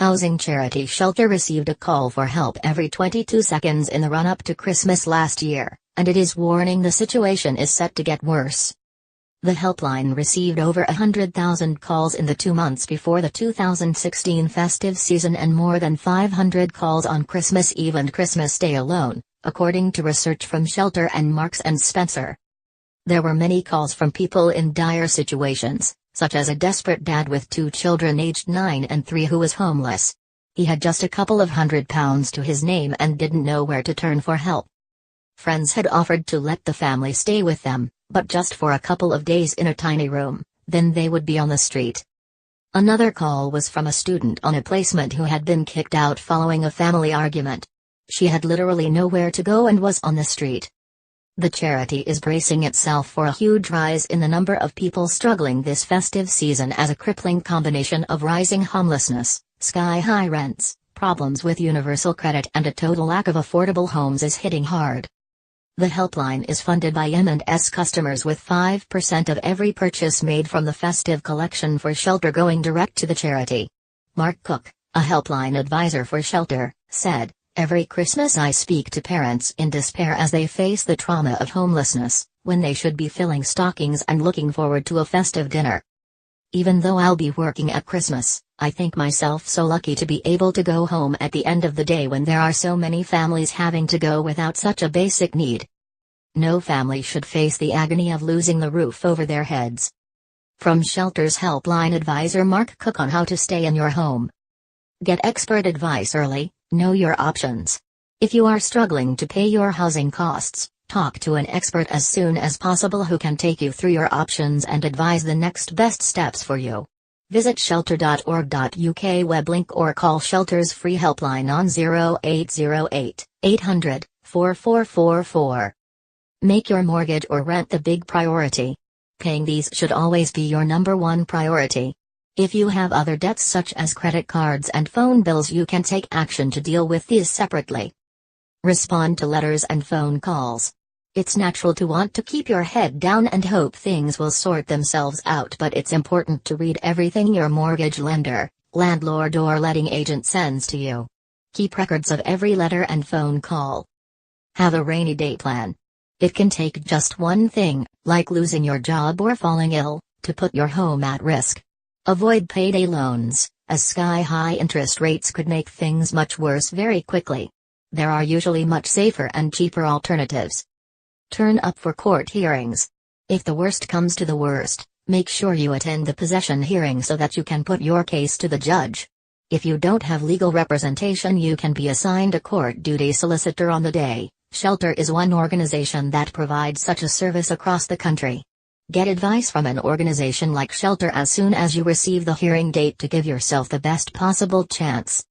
Housing charity Shelter received a call for help every 22 seconds in the run-up to Christmas last year, and it is warning the situation is set to get worse. The helpline received over 100,000 calls in the 2 months before the 2016 festive season and more than 500 calls on Christmas Eve and Christmas Day alone, according to research from Shelter and Marks & Spencer. There were many calls from people in dire situations, such as a desperate dad with 2 children aged 9 and 3 who was homeless. He had just a couple of £100 to his name and didn't know where to turn for help. Friends had offered to let the family stay with them, but just for a couple of days in a tiny room, then they would be on the street. Another call was from a student on a placement who had been kicked out following a family argument. She had literally nowhere to go and was on the street. The charity is bracing itself for a huge rise in the number of people struggling this festive season as a crippling combination of rising homelessness, sky-high rents, problems with universal credit and a total lack of affordable homes is hitting hard. The helpline is funded by M&S customers with 5% of every purchase made from the festive collection for Shelter going direct to the charity. Mark Cook, a helpline advisor for Shelter, said, "Every Christmas I speak to parents in despair as they face the trauma of homelessness, when they should be filling stockings and looking forward to a festive dinner. Even though I'll be working at Christmas, I think myself so lucky to be able to go home at the end of the day when there are so many families having to go without such a basic need. No family should face the agony of losing the roof over their heads." From Shelter's helpline advisor Mark Cook on how to stay in your home. Get expert advice early, know your options. If you are struggling to pay your housing costs, talk to an expert as soon as possible who can take you through your options and advise the next best steps for you. Visit shelter.org.uk web link or call Shelter's free helpline on 0808 800 4444. Make your mortgage or rent the big priority. Paying these should always be your number one priority. If you have other debts such as credit cards and phone bills, you can take action to deal with these separately. Respond to letters and phone calls. It's natural to want to keep your head down and hope things will sort themselves out, but it's important to read everything your mortgage lender, landlord or letting agent sends to you. Keep records of every letter and phone call. Have a rainy day plan. It can take just one thing, like losing your job or falling ill, to put your home at risk. Avoid payday loans, as sky-high interest rates could make things much worse very quickly. There are usually much safer and cheaper alternatives. Turn up for court hearings. If the worst comes to the worst, make sure you attend the possession hearing so that you can put your case to the judge. If you don't have legal representation, you can be assigned a court duty solicitor on the day. Shelter is one organization that provides such a service across the country. Get advice from an organization like Shelter as soon as you receive the hearing date to give yourself the best possible chance.